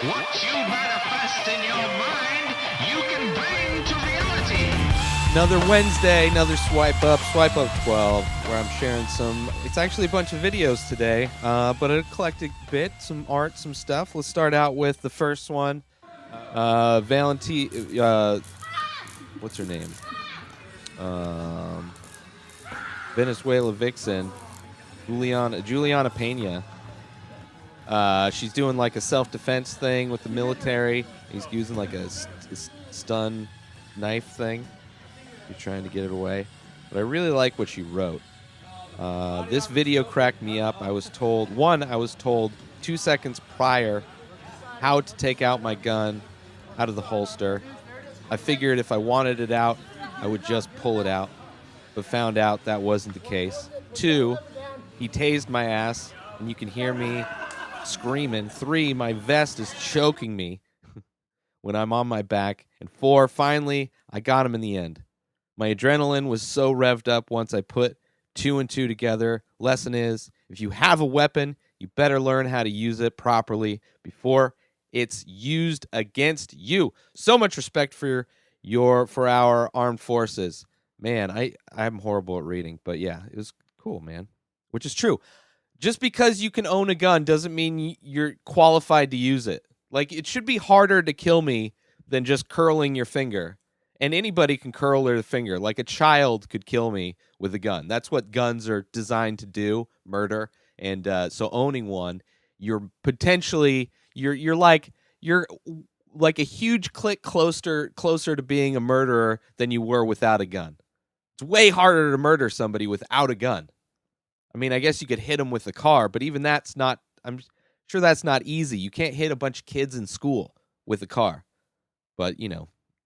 What you manifest in your mind, you can bring to reality. Another Wednesday, another Swipe Up 12, where I'm sharing it's actually a bunch of videos today, but an eclectic bit, some art, some stuff. Let's start out with the first one. What's her name? Venezuela Vixen, Juliana Pena. She's doing like a self-defense thing with the military. He's using like a stun knife thing. You're trying to get it away. But I really like what she wrote. This video cracked me up. I was told 2 seconds prior how to take out my gun out of the holster. I figured if I wanted it out, I would just pull it out, but found out that wasn't the case. 2, he tased my ass, and you can hear me screaming. 3, my vest is choking me when I'm on my back. And 4, finally, I got him in the end. My adrenaline was so revved up once I put 2 and 2 together. Lesson is, if you have a weapon, you better learn how to use it properly before it's used against you. So much respect for our armed forces. Man, I'm horrible at reading, but yeah, it was cool, man. Which is true. Just because you can own a gun doesn't mean you're qualified to use it. Like, it should be harder to kill me than just curling your finger. And anybody can curl their finger. Like a child could kill me with a gun. That's what guns are designed to do, murder. And so owning one, you're potentially you're like a huge click closer to being a murderer than you were without a gun. It's way harder to murder somebody without a gun. I mean, I guess you could hit them with a car, but even that's not. I'm sure that's not easy. You can't hit a bunch of kids in school with a car. But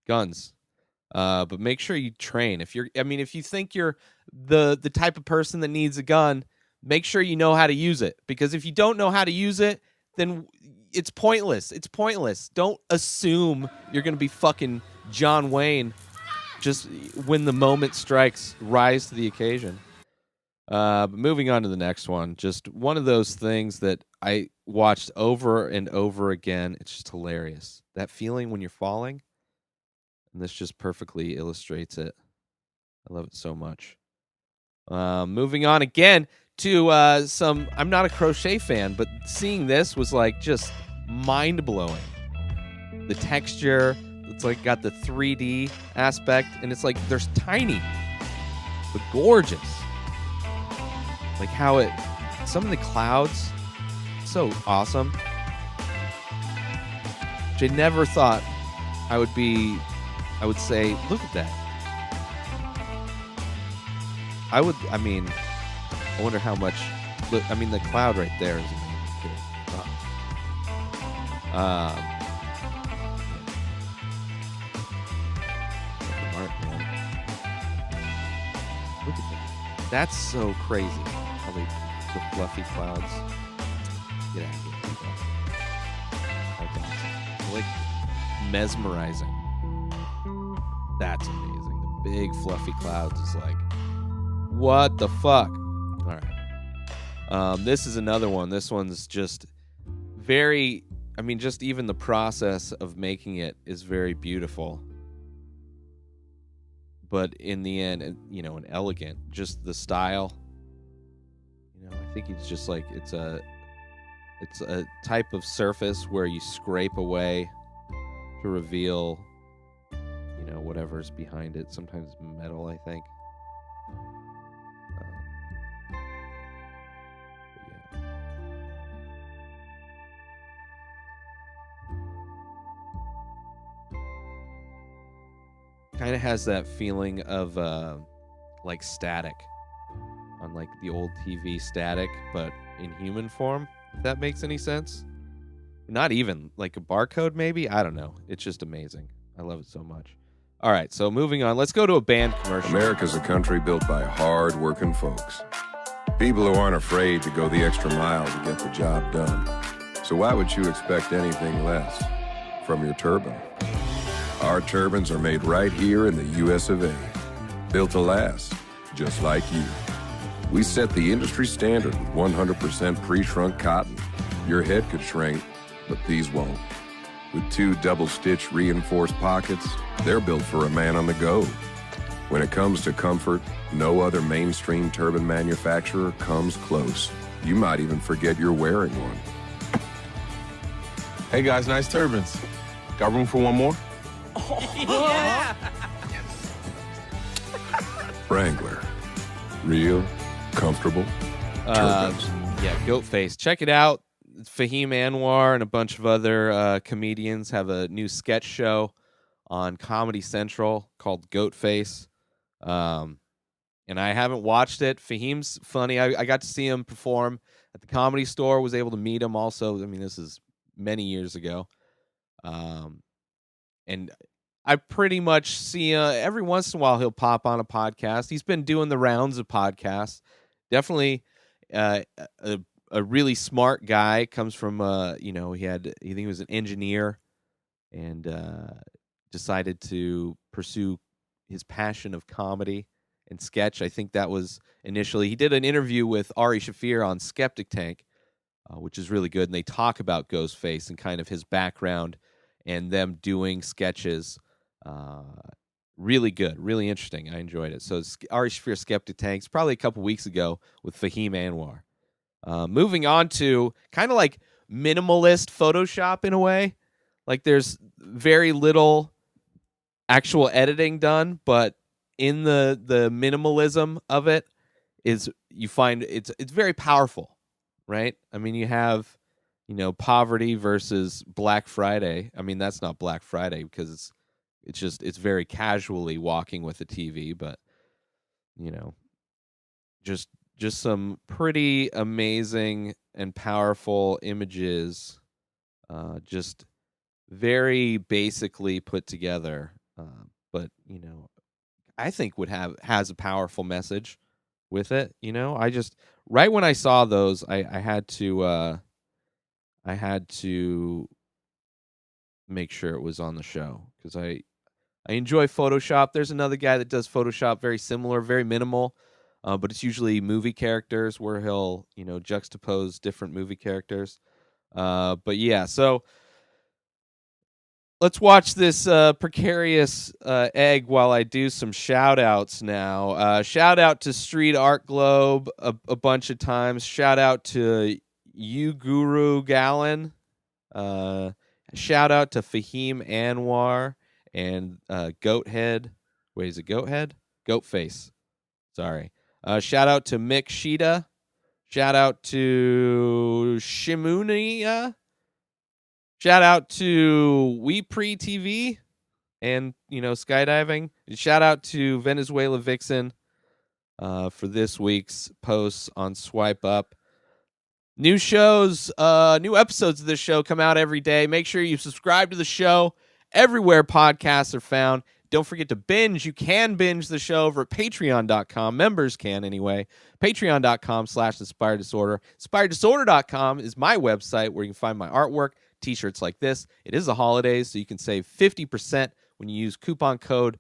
guns. But make sure you train. If you think you're the type of person that needs a gun, make sure you know how to use it. Because if you don't know how to use it, then it's pointless. It's pointless. Don't assume you're going to be fucking John Wayne. Just when the moment strikes, rise to the occasion. But moving on to the next one, just one of those things that I watched over and over again. It's just hilarious. That feeling when you're falling. And this just perfectly illustrates it. I love it so much. Moving on again to I'm not a crochet fan, but seeing this was like just mind-blowing. The texture, it's like got the 3D aspect, and it's like there's tiny, but gorgeous. Like how some of the clouds, so awesome. Which I never thought I would say, look at that. I wonder how much. Look, the cloud right there is amazing too. Look at that. That's so crazy. How the fluffy clouds. Get out of here. That's awesome. Like mesmerizing. That's amazing. The big fluffy clouds is like, what the fuck? All right. This is another one. This one's just very, just even the process of making it is very beautiful. But in the end, an elegant, just the style. I think it's just like, it's a type of surface where you scrape away to reveal whatever's behind it. Sometimes metal, I think. Yeah. Kind of has that feeling of like static on like the old TV static, but in human form, if that makes any sense. Not even like a barcode, maybe? I don't know. It's just amazing. I love it so much. All right, so moving on. Let's go to a band commercial. America's a country built by hard-working folks. People who aren't afraid to go the extra mile to get the job done. So why would you expect anything less from your turbine? Our turbines are made right here in the US of A. Built to last, just like you. We set the industry standard with 100% pre-shrunk cotton. Your head could shrink, but these won't. With 2 double-stitch reinforced pockets, they're built for a man on the go. When it comes to comfort, no other mainstream turban manufacturer comes close. You might even forget you're wearing one. Hey guys, nice turbans. Got room for one more? Wrangler. Real, comfortable turbans. Yeah, Goat Face. Check it out. Fahim Anwar and a bunch of other comedians have a new sketch show on Comedy Central called Goat Face. And I haven't watched it. Fahim's funny. I got to see him perform at the Comedy Store, was able to meet him also. I mean, this is many years ago. And I pretty much see every once in a while he'll pop on a podcast. He's been doing the rounds of podcasts. Definitely a really smart guy. Comes from I think he was an engineer and decided to pursue his passion of comedy and sketch. I think that was initially, he did an interview with Ari Shaffir on Skeptic Tank, which is really good. And they talk about Ghostface and kind of his background and them doing sketches. Really good, really interesting. I enjoyed it. So Ari Shaffir Skeptic Tanks, probably a couple weeks ago with Fahim Anwar. Moving on to kind of like minimalist Photoshop in a way. Like there's very little actual editing done, but in the minimalism of it is, you find it's very powerful, right? I mean, you have, poverty versus Black Friday. I mean, that's not Black Friday because it's very casually walking with a TV, but just some pretty amazing and powerful images, just very basically put together, but I think has a powerful message with it. I just, right when I saw those, I had to make sure it was on the show because I enjoy Photoshop. There's another guy that does Photoshop very similar, very minimal, but it's usually movie characters where he'll juxtapose different movie characters. But yeah, so let's watch this precarious egg while I do some shout outs now. Shout out to Street Art Globe a bunch of times. Shout out to You Guru Gallon. Shout out to Fahim Anwar and Goathead. Wait, is it Goathead? Goatface. Sorry. Shout out to Mick Sheeta. Shout out to Shimunia. Shout out to WePre TV and, skydiving. And shout out to Venezuela Vixen for this week's posts on Swipe Up. New shows, new episodes of this show come out every day. Make sure you subscribe to the show everywhere podcasts are found. Don't forget to binge. You can binge the show over at patreon.com. Members can anyway. Patreon.com/InspiredDisorder. InspiredDisorder.com is my website where you can find my artwork, t-shirts like this. It is the holidays, so you can save 50% when you use coupon code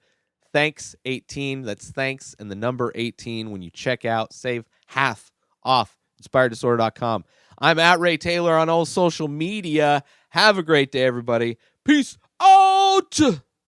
THANKS18. That's thanks and the number 18 when you check out. Save half off. InspiredDisorder.com. I'm at Ray Taylor on all social media. Have a great day, everybody. Peace out.